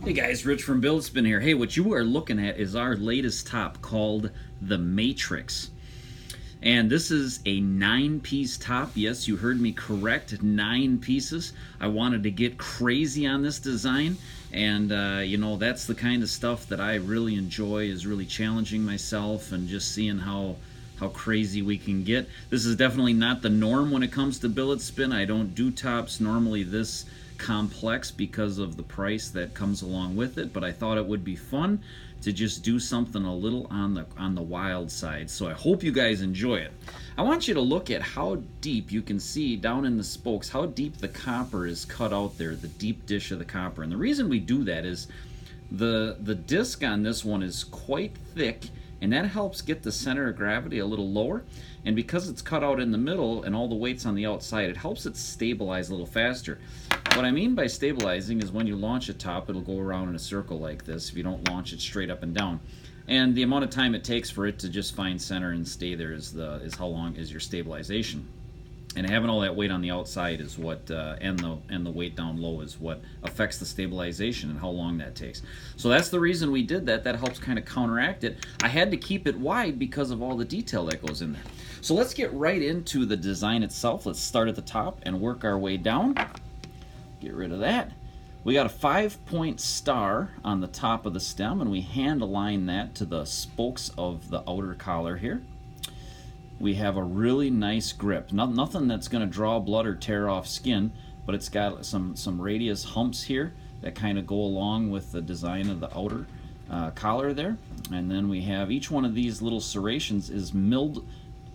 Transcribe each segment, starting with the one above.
Hey guys, Rich from BilletSPIN here. Hey, what you are looking at is our latest top called the Matrix. And this is a 9-piece top. Yes, you heard me correct, 9 pieces. I wanted to get crazy on this design, and you know, that's the kind of stuff that I really enjoy, is really challenging myself and just seeing how crazy we can get. This is definitely not the norm when it comes to BilletSPIN. I don't do tops normally this complex because of the price that comes along with it, but I thought it would be fun to just do something a little on the wild side. So I hope you guys enjoy it. I want you to look at how deep, you can see down in the spokes, how deep the copper is cut out there, the deep dish of the copper. And the reason we do that is the disc on this one is quite thick, and that helps get the center of gravity a little lower. And because it's cut out in the middle and all the weight's on the outside, it helps it stabilize a little faster. What I mean by stabilizing is when you launch a top, it'll go around in a circle like this if you don't launch it straight up and down. And the amount of time it takes for it to just find center and stay there is how long is your stabilization. And having all that weight on the outside is what, and the weight down low is what affects the stabilization and how long that takes. So that's the reason we did that. That helps kind of counteract it. I had to keep it wide because of all the detail that goes in there. So let's get right into the design itself. Let's start at the top and work our way down. Get rid of that. We got a 5-point star on the top of the stem, and we hand align that to the spokes of the outer collar here. We have a really nice grip. Nothing that's going to draw blood or tear off skin, but it's got some radius humps here that kind of go along with the design of the outer collar there. And then we have each one of these little serrations is milled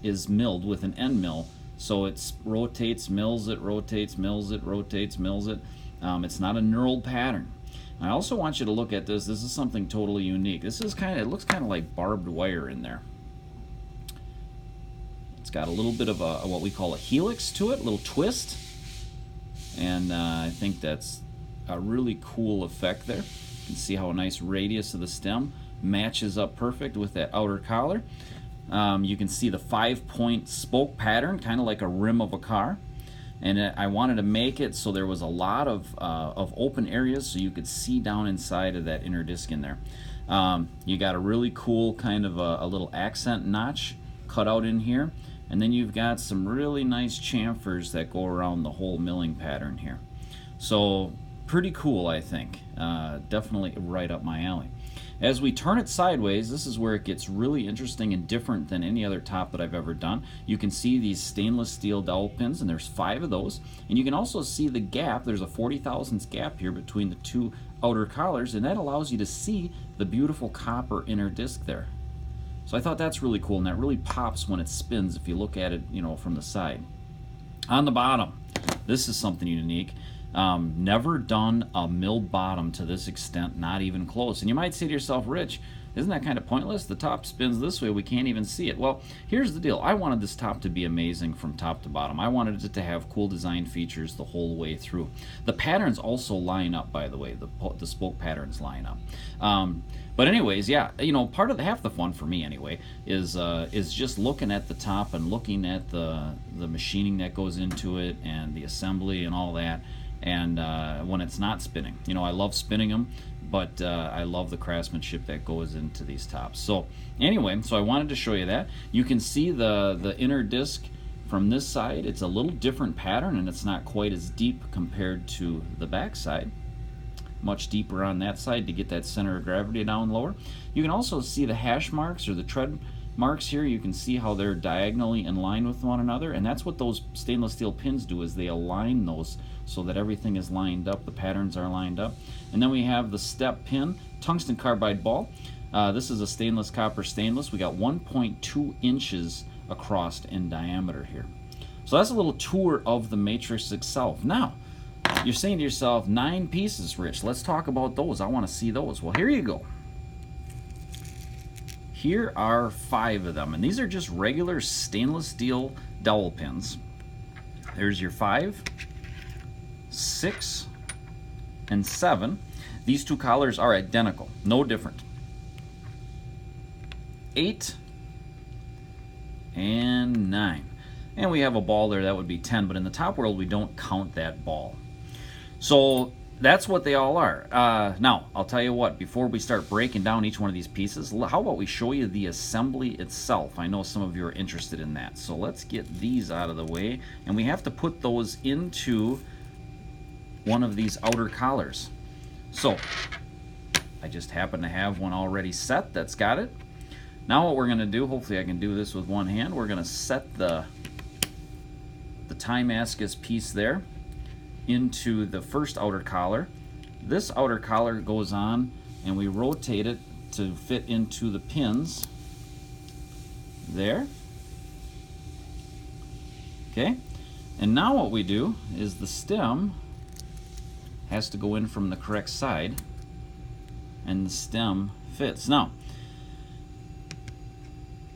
with an end mill. So it rotates, mills it, rotates, mills it, rotates, mills it. It's not a knurled pattern. I also want you to look at this. This is something totally unique. This is it looks kind of like barbed wire in there. It's got a little bit of what we call a helix to it, a little twist. And I think that's a really cool effect there. You can see how a nice radius of the stem matches up perfect with that outer collar. You can see the 5-point spoke pattern, kind of like a rim of a car. And I wanted to make it so there was a lot of open areas so you could see down inside of that inner disc in there. You got a really cool kind of a little accent notch cut out in here. And then you've got some really nice chamfers that go around the whole milling pattern here. So pretty cool, I think. Definitely right up my alley. As we turn it sideways, this is where it gets really interesting and different than any other top that I've ever done. You can see these stainless steel dowel pins, and there's 5 of those. And you can also see the gap. There's a 40 thousandths gap here between the 2 outer collars, and that allows you to see the beautiful copper inner disc there. So I thought that's really cool, and that really pops when it spins if you look at it, you know, from the side. On the bottom, this is something unique. Never done a milled bottom to this extent, not even close. And you might say to yourself, Rich, isn't that kind of pointless? The top spins this way, we can't even see it. Well, here's the deal. I wanted this top to be amazing from top to bottom. I wanted it to have cool design features the whole way through. The patterns also line up, by the way. The spoke patterns line up. But anyways, yeah, you know, part of half the fun for me anyway is just looking at the top and looking at the machining that goes into it and the assembly and all that. And when it's not spinning, you know, I love spinning them, but I love the craftsmanship that goes into these tops. So anyway, so I wanted to show you that. You can see the inner disc from this side. It's a little different pattern, and it's not quite as deep compared to the back side. Much deeper on that side to get that center of gravity down lower. You can also see the hash marks or the tread marks here. You can see how they're diagonally in line with one another, and that's what those stainless steel pins do, is they align those so that everything is lined up, the patterns are lined up. And then we have the step pin, tungsten carbide ball. This is a stainless copper stainless. We got 1.2 inches across in diameter here. So that's a little tour of the matrix itself. Now, you're saying to yourself, 9 pieces, Rich. Let's talk about those. I want to see those. Well, here you go. Here are 5 of them, and these are just regular stainless steel dowel pins. There's your 5, 6, and 7. These 2 collars are identical, no different. 8 and 9. And we have a ball there, that would be 10, but in the top world we don't count that ball. So that's what they all are. Now, I'll tell you what, before we start breaking down each one of these pieces, how about we show you the assembly itself? I know some of you are interested in that. So let's get these out of the way. And we have to put those into one of these outer collars. So I just happen to have one already set that's got it. Now what we're going to do, hopefully I can do this with one hand, we're going to set the Timascus piece there into the first outer collar. This outer collar goes on and we rotate it to fit into the pins there. Okay, and now what we do is the stem has to go in from the correct side and the stem fits. Now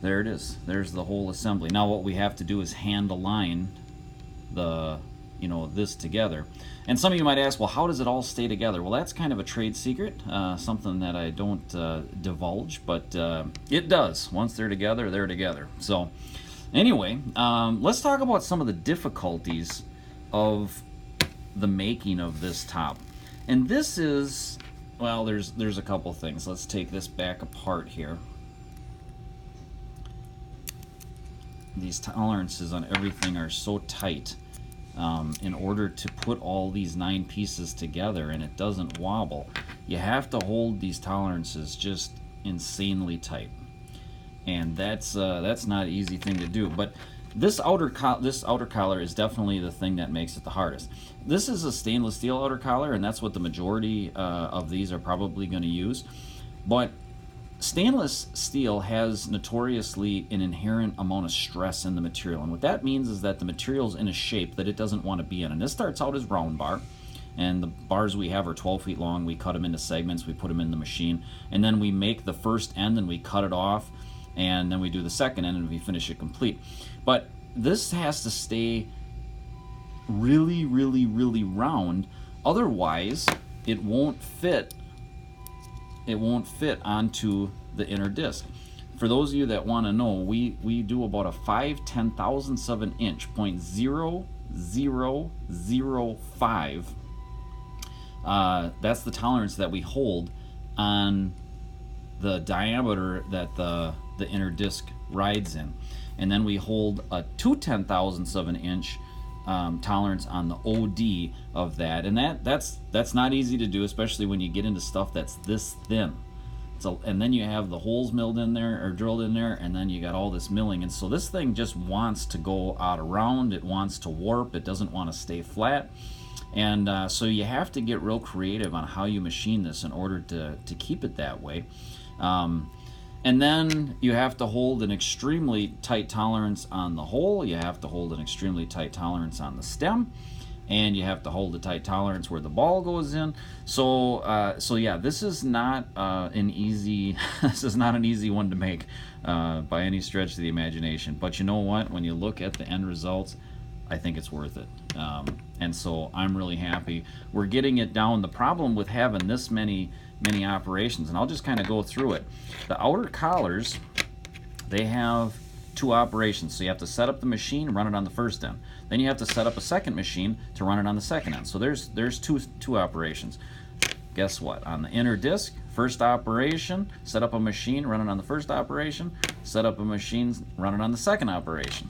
there it is, there's the whole assembly. Now what we have to do is hand align the this together. And some of you might ask, well, how does it all stay together? Well, that's kind of a trade secret, something that I don't divulge, but it does. Once they're together, they're together. So anyway, let's talk about some of the difficulties of the making of this top. And this is, well, there's a couple things. Let's take this back apart here. These tolerances on everything are so tight. In order to put all these 9 pieces together and it doesn't wobble, you have to hold these tolerances just insanely tight, and that's not an easy thing to do. But this outer collar is definitely the thing that makes it the hardest. This is a stainless steel outer collar, and that's what the majority of these are probably going to use. But stainless steel has notoriously an inherent amount of stress in the material, and what that means is that the material's in a shape that it doesn't want to be in. And this starts out as round bar, and the bars we have are 12 feet long. We cut them into segments, we put them in the machine, and then we make the first end and we cut it off, and then we do the second end and we finish it complete. But this has to stay really, really, really round, otherwise it won't fit. It won't fit onto the inner disc. For those of you that want to know, we do about a 5/10,000ths of an inch, 0.0005. That's the tolerance that we hold on the diameter that the inner disc rides in, and then we hold a 2/10,000ths of an inch tolerance on the OD of that, and that's not easy to do, especially when you get into stuff that's this thin. So, and then you have the holes milled in there or drilled in there, and then you got all this milling, and so this thing just wants to go out around. It wants to warp. It doesn't want to stay flat, and so you have to get real creative on how you machine this in order to keep it that way. And then you have to hold an extremely tight tolerance on the hole, you have to hold an extremely tight tolerance on the stem, and you have to hold a tight tolerance where the ball goes in. So yeah, this is not an easy this is not an easy one to make by any stretch of the imagination. But you know what? When you look at the end results, I think it's worth it. And so I'm really happy we're getting it down. The problem with having this many operations, and I'll just kind of go through it. The outer collars, they have 2 operations. So you have to set up the machine, run it on the first end. Then you have to set up a second machine to run it on the second end. So there's two operations. Guess what? On the inner disc, first operation, set up a machine, run it on the first operation, set up a machine, run it on the second operation.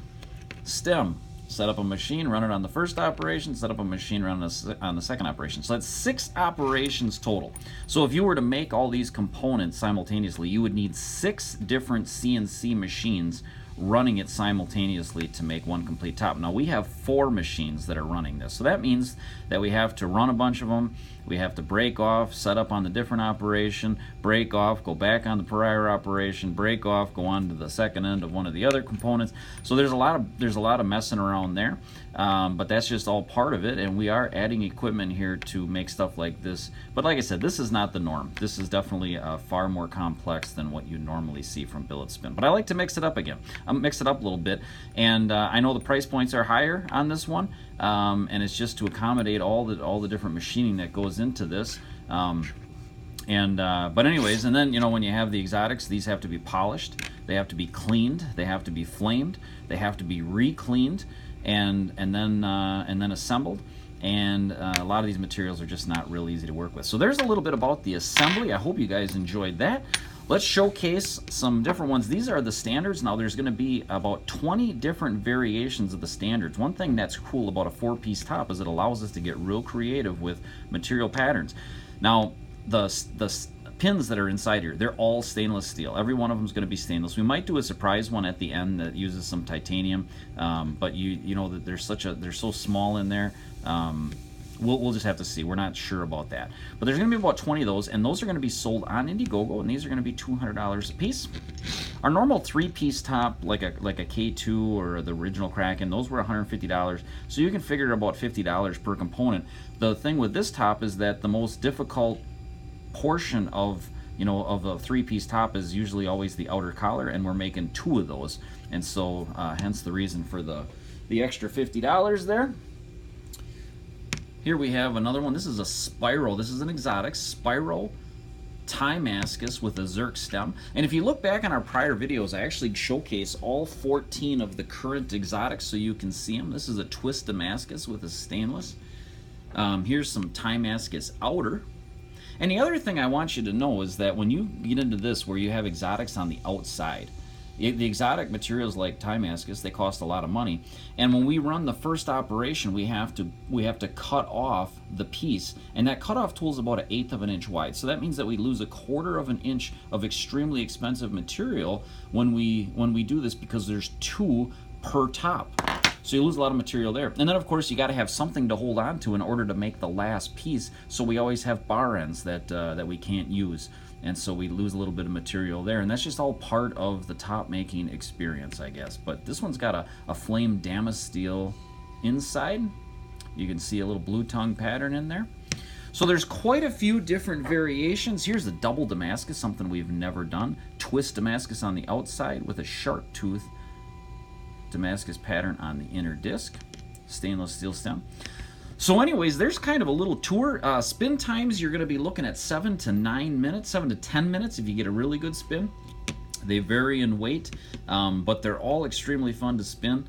Stem, set up a machine, run it on the first operation, set up a machine, run it on the second operation. So that's 6 operations total. So if you were to make all these components simultaneously, you would need 6 different CNC machines running it simultaneously to make one complete top. Now we have 4 machines that are running this, so that means that we have to run a bunch of them, we have to break off, set up on the different operation, break off, go back on the prior operation, break off, go on to the second end of one of the other components. So there's a lot of messing around there, but that's just all part of it, and we are adding equipment here to make stuff like this. But like I said, this is not the norm. This is definitely far more complex than what you normally see from Billet Spin. But I like to mix it up again. Mix it up a little bit, and I know the price points are higher on this one, and it's just to accommodate all the different machining that goes into this. But anyways, and then when you have the exotics, these have to be polished, they have to be cleaned, they have to be flamed, they have to be re-cleaned, and then assembled. and a lot of these materials are just not real easy to work with. So there's a little bit about the assembly. I hope you guys enjoyed that. Let's showcase some different ones. These are the standards. Now there's going to be about 20 different variations of the standards. One thing that's cool about a 4-piece top is it allows us to get real creative with material patterns. Now the pins that are inside here, they're all stainless steel. Every one of them is going to be stainless. We might do a surprise one at the end that uses some titanium, but you know that they're so small in there. We'll just have to see. We're not sure about that. But there's going to be about 20 of those, and those are going to be sold on Indiegogo, and these are going to be $200 a piece. Our normal 3-piece top, like a K2 or the original Kraken, those were $150. So you can figure about $50 per component. The thing with this top is that the most difficult portion of a 3-piece top is usually always the outer collar, and we're making 2 of those, and so hence the reason for the extra $50 there. Here we have another one. This is a spiral. This is an exotic spiral Timascus with a zerk stem. And if you look back on our prior videos, I actually showcase all 14 of the current exotics so you can see them. This is a twist Damascus with a stainless. Here's some Timascus outer. And the other thing I want you to know is that when you get into this where you have exotics on the outside, the exotic materials like Timascus, they cost a lot of money, and when we run the first operation, we have to cut off the piece, and that cutoff tool is about 1/8 of an inch wide. So that means that we lose 1/4 of an inch of extremely expensive material when we do this, because there's 2 per top. So you lose a lot of material there. And then of course you got to have something to hold on to in order to make the last piece. So we always have bar ends that we can't use, and so we lose a little bit of material there. And that's just all part of the top making experience, I guess. But this one's got a flame damask steel inside. You can see a little blue tongue pattern in there. So there's quite a few different variations. Here's the double Damascus, something we've never done. Twist Damascus on the outside with a sharp tooth Damascus pattern on the inner disc, stainless steel stem. So anyways, there's kind of a little tour. Spin times, you're going to be looking at 7 to 9 minutes, 7 to 10 minutes if you get a really good spin. They vary in weight, but they're all extremely fun to spin.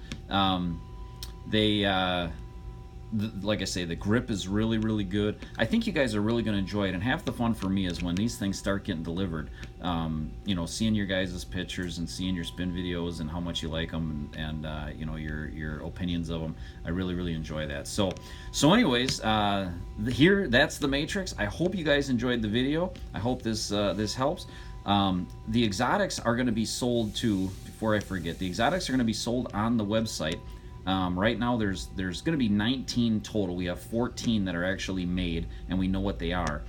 Like I say, the grip is really, really good. I think you guys are really going to enjoy it, and half the fun for me is when these things start getting delivered. Seeing your guys' pictures and seeing your spin videos and how much you like them, and your opinions of them. I really, really enjoy that. So anyways, here, that's the Matrix. I hope you guys enjoyed the video. I hope this helps. The exotics are going to be sold too. Before I forget, the exotics are going to be sold on the website. Right now there's going to be 19 total. We have 14 that are actually made, and we know what they are.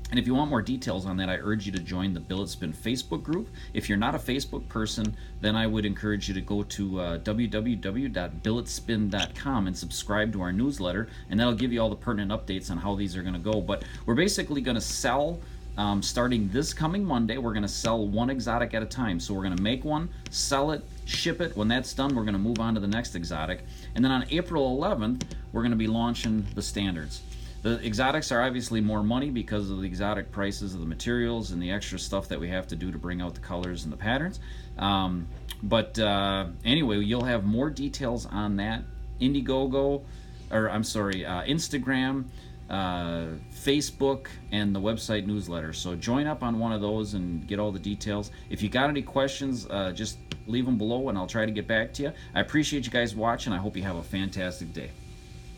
And if you want more details on that, I urge you to join the BilletSPIN Facebook group. If you're not a Facebook person, then I would encourage you to go to www.billetspin.com and subscribe to our newsletter, and that'll give you all the pertinent updates on how these are going to go. But we're basically going to sell, starting this coming Monday, we're going to sell 1 exotic at a time. So we're going to make one, sell it, ship it. When that's done, we're going to move on to the next exotic. And then on April 11th, we're going to be launching the standards. The exotics are obviously more money because of the exotic prices of the materials and the extra stuff that we have to do to bring out the colors and the patterns. Anyway, you'll have more details on that. Instagram, Facebook, and the website newsletter. So join up on one of those and get all the details. If you got any questions, just leave them below and I'll try to get back to you. I appreciate you guys watching. I hope you have a fantastic day.